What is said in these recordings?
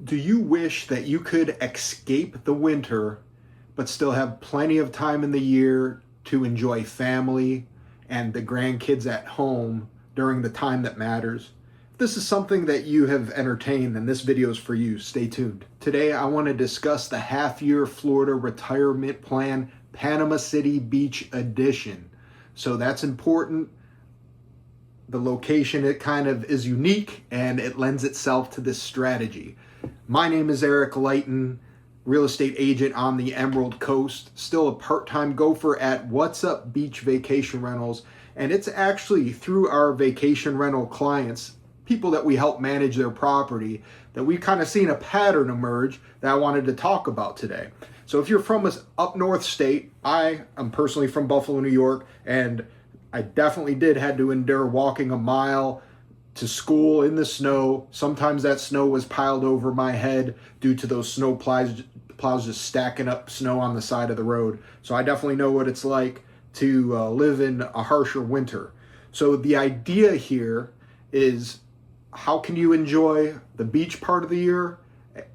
Do you wish that you could escape the winter, but still have plenty of time in the year to enjoy family and the grandkids at home during the time that matters? If this is something that you have entertained, then this video is for you. Stay tuned. Today, I want to discuss the half-year Florida retirement plan, Panama City Beach edition. So that's important. The location, it kind of is unique and it lends itself to this strategy. My name is Leitten, real estate agent on the Emerald Coast, still a part-time gopher at What's Up Beach Vacation Rentals, and it's actually through our vacation rental clients, people that we help manage their property, that we've kind of seen a pattern emerge that I wanted to talk about today. So if you're from an up north state, I am personally from Buffalo, New York, and I definitely had to endure walking a mile to school in the snow. Sometimes that snow was piled over my head due to those snow plows just stacking up snow on the side of the road. So I definitely know what it's like to live in a harsher winter. So the idea here is, how can you enjoy the beach part of the year,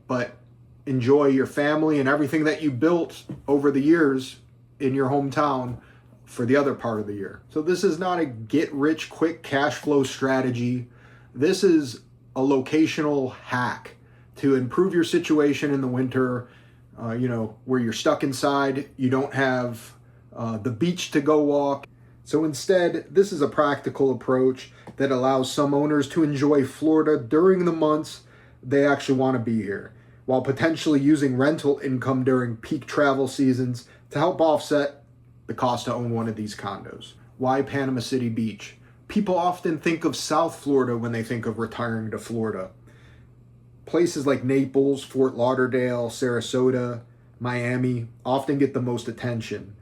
but enjoy your family and everything that you built over the years in your hometown for the other part of the year? So this is not a get-rich-quick cash flow strategy. This is a locational hack to improve your situation in the winter, where you're stuck inside, you don't have the beach to go walk. So instead, this is a practical approach that allows some owners to enjoy Florida during the months they actually want to be here, while potentially using rental income during peak travel seasons to help offset the cost to own one of these condos. Why Panama City Beach? People often think of South Florida when they think of retiring to Florida. Places like Naples, Fort Lauderdale, Sarasota, Miami often get the most attention.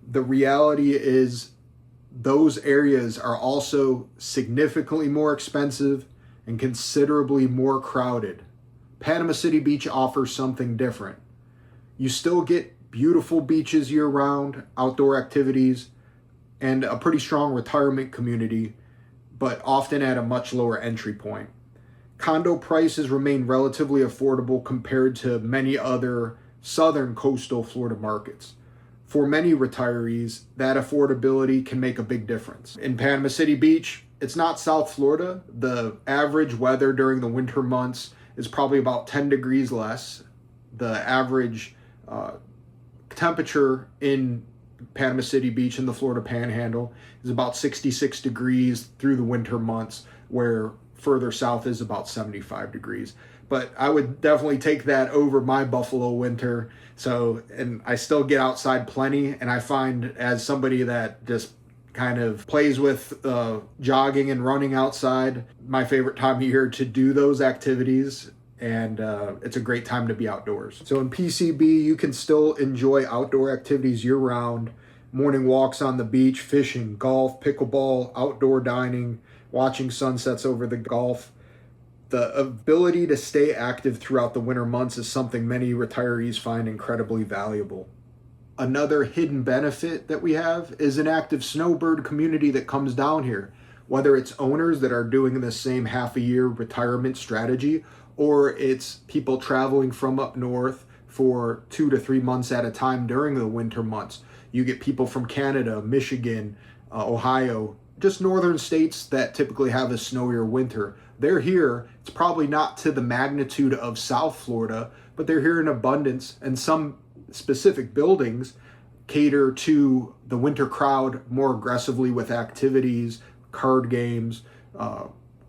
The reality is those areas are also significantly more expensive and considerably more crowded. Panama City Beach offers something different. You still get beautiful beaches year-round, outdoor activities, and a pretty strong retirement community, but often at a much lower entry point. Condo prices remain relatively affordable compared to many other southern coastal Florida markets. For many retirees, that affordability can make a big difference. In Panama City Beach, it's not South Florida. The average weather during the winter months is probably about 10 degrees less. The average temperature in Panama City Beach in the Florida Panhandle is about 66 degrees through the winter months, where further south is about 75 degrees. But I would definitely take that over my Buffalo winter. And I still get outside plenty, and I find, as somebody that just kind of plays with jogging and running outside, my favorite time of year to do those activities. And it's a great time to be outdoors. So in PCB, you can still enjoy outdoor activities year-round. Morning walks on the beach, fishing, golf, pickleball, outdoor dining, watching sunsets over the Gulf. The ability to stay active throughout the winter months is something many retirees find incredibly valuable. Another hidden benefit that we have is an active snowbird community that comes down here, whether it's owners that are doing the same half-a-year retirement strategy, or it's people traveling from up north for 2 to 3 months at a time during the winter months. You get people from Canada, Michigan, Ohio, just northern states that typically have a snowier winter. They're here. It's probably not to the magnitude of South Florida, but they're here in abundance, and some specific buildings cater to the winter crowd more aggressively with activities, card games,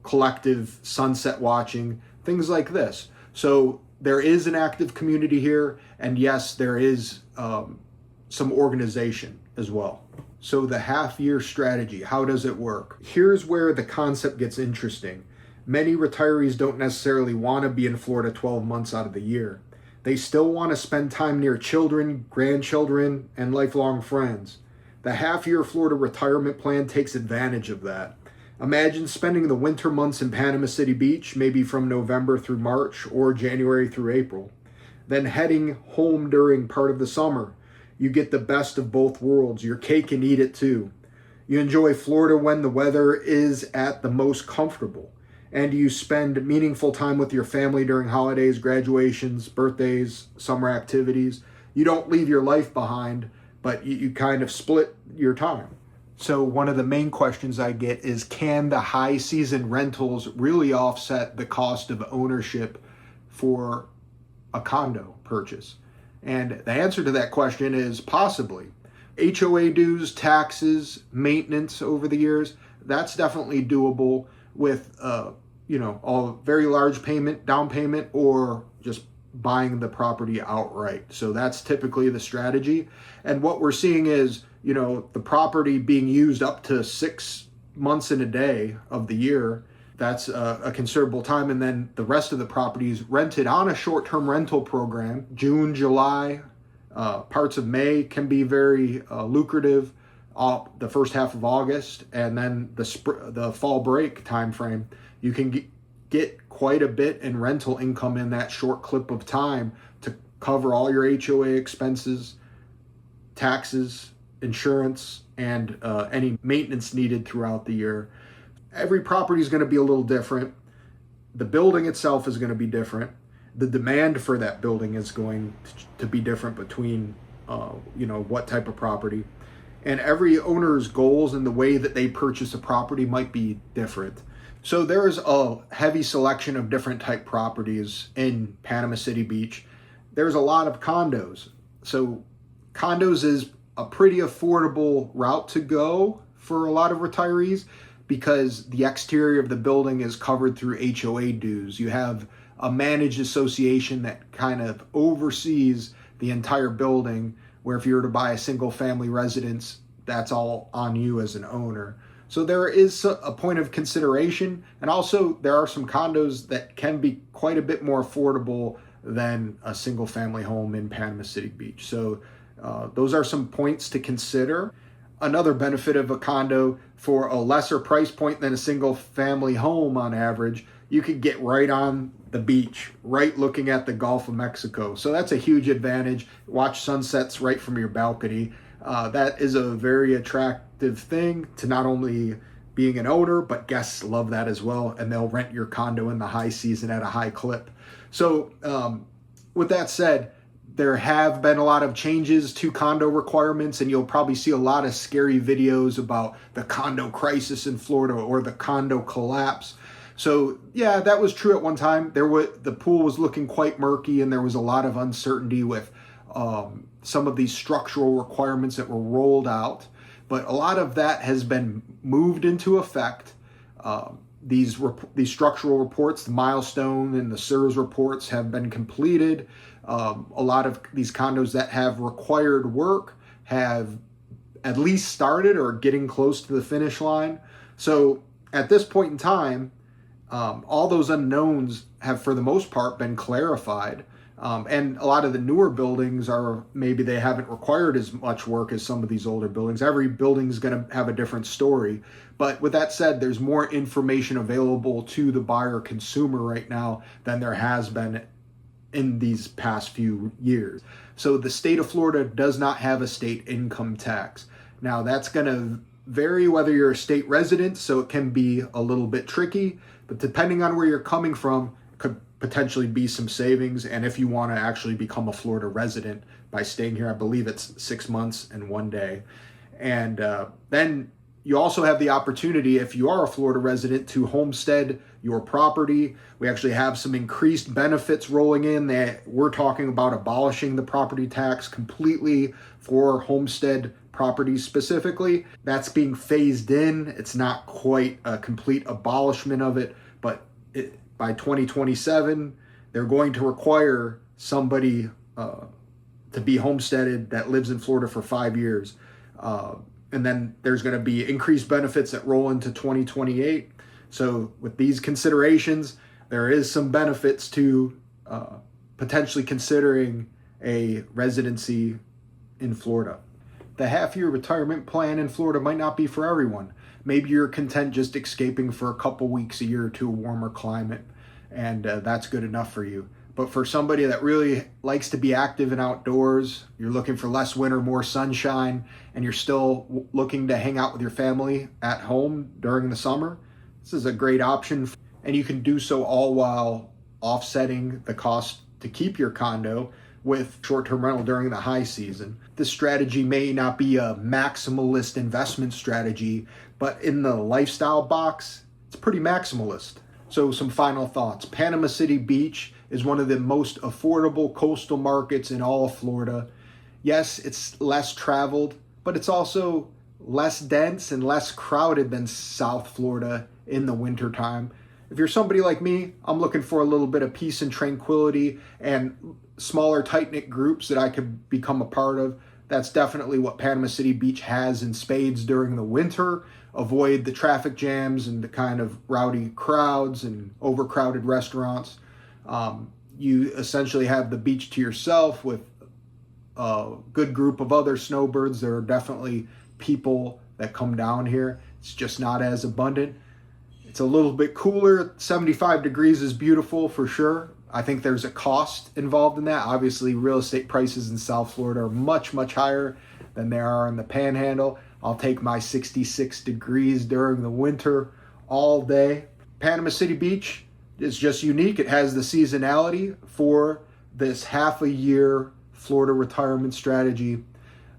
collective sunset watching, things like this. So there is an active community here, and yes, there is some organization as well. So the half-year strategy, how does it work? Here's where the concept gets interesting. Many retirees don't necessarily want to be in Florida 12 months out of the year. They still want to spend time near children, grandchildren, and lifelong friends. The half-year Florida retirement plan takes advantage of that. Imagine spending the winter months in Panama City Beach, maybe from November through March or January through April. Then heading home during part of the summer. You get the best of both worlds, your cake and eat it too. You enjoy Florida when the weather is at the most comfortable. and you spend meaningful time with your family during holidays, graduations, birthdays, summer activities. You don't leave your life behind, but you kind of split your time. So one of the main questions I get is, can the high season rentals really offset the cost of ownership for a condo purchase? And the answer to that question is possibly. HOA dues, taxes, maintenance over the years, that's definitely doable with a very large down payment, or just buying the property outright. So that's typically the strategy. And what we're seeing is, the property being used up to 6 months in a day of the year. That's a considerable time. And then the rest of the property is rented on a short-term rental program. June, July, parts of May can be very lucrative. The first half of August, and then the fall break time frame, you can get quite a bit in rental income in that short clip of time to cover all your HOA expenses, taxes, insurance, and any maintenance needed throughout the year. Every property is going to be a little different. The building itself is going to be different. The demand for that building is going to be different between what type of property. And every owner's goals and the way that they purchase a property might be different. So there's a heavy selection of different type properties in Panama City Beach. There's a lot of condos. So condos is a pretty affordable route to go for a lot of retirees, because the exterior of the building is covered through HOA dues. You have a managed association that kind of oversees the entire building, where if you were to buy a single family residence, that's all on you as an owner. So there is a point of consideration. And also there are some condos that can be quite a bit more affordable than a single family home in Panama City Beach. So those are some points to consider. Another benefit of a condo, for a lesser price point than a single family home on average, you could get right on the beach, right looking at the Gulf of Mexico. So that's a huge advantage. Watch sunsets right from your balcony. That is a very attractive thing to not only being an owner, but guests love that as well, and they'll rent your condo in the high season at a high clip. So with that said, there have been a lot of changes to condo requirements, and you'll probably see a lot of scary videos about the condo crisis in Florida or the condo collapse. So yeah, that was true at one time. The pool was looking quite murky, and there was a lot of uncertainty with some of these structural requirements that were rolled out. But a lot of that has been moved into effect. These structural reports, the milestone and the SIRS reports, have been completed. A lot of these condos that have required work have at least started or getting close to the finish line. So at this point in time, all those unknowns have, for the most part, been clarified. And a lot of the newer buildings maybe they haven't required as much work as some of these older buildings. Every building is going to have a different story. But with that said, there's more information available to the buyer consumer right now than there has been in these past few years. So the state of Florida does not have a state income tax. Now that's going to vary whether you're a state resident, so it can be a little bit tricky, but depending on where you're coming from, could potentially be some savings. And if you want to actually become a Florida resident by staying here, I believe it's 6 months and 1 day. And then you also have the opportunity, if you are a Florida resident, to homestead your property. We actually have some increased benefits rolling in that we're talking about abolishing the property tax completely for homestead properties specifically. That's being phased in. It's not quite a complete abolishment of it, but by 2027, they're going to require somebody to be homesteaded that lives in Florida for 5 years. And then there's going to be increased benefits that roll into 2028. So with these considerations, there is some benefits to potentially considering a residency in Florida. The half-year retirement plan in Florida might not be for everyone. Maybe you're content just escaping for a couple weeks a year to a warmer climate, and that's good enough for you. But for somebody that really likes to be active and outdoors, you're looking for less winter, more sunshine, and you're still looking to hang out with your family at home during the summer, this is a great option. and you can do so all while offsetting the cost to keep your condo with short-term rental during the high season. This strategy may not be a maximalist investment strategy, but in the lifestyle box, it's pretty maximalist. So some final thoughts. Panama City Beach is one of the most affordable coastal markets in all of Florida. Yes, it's less traveled, but it's also less dense and less crowded than South Florida in the wintertime. If you're somebody like me, I'm looking for a little bit of peace and tranquility and smaller, tight-knit groups that I could become a part of. That's definitely what Panama City Beach has in spades during the winter. Avoid the traffic jams and the kind of rowdy crowds and overcrowded restaurants. You essentially have the beach to yourself with a good group of other snowbirds. There are definitely people that come down here. It's just not as abundant. It's a little bit cooler. 75 degrees is beautiful for sure. I think there's a cost involved in that. Obviously, real estate prices in South Florida are much, much higher than they are in the Panhandle. I'll take my 66 degrees during the winter all day. Panama City Beach is just unique. It has the seasonality for this half a year Florida retirement strategy.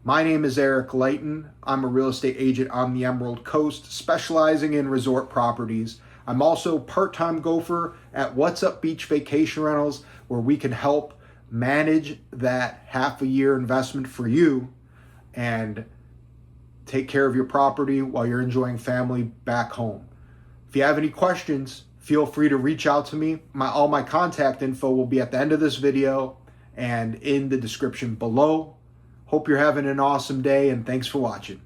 My name is Eric Leitten. I'm a real estate agent on the Emerald Coast, specializing in resort properties. I'm also part-time gopher at What's Up Beach Vacation Rentals, where we can help manage that half a year investment for you and take care of your property while you're enjoying family back home. If you have any questions, feel free to reach out to me. All my contact info will be at the end of this video and in the description below. Hope you're having an awesome day, and thanks for watching.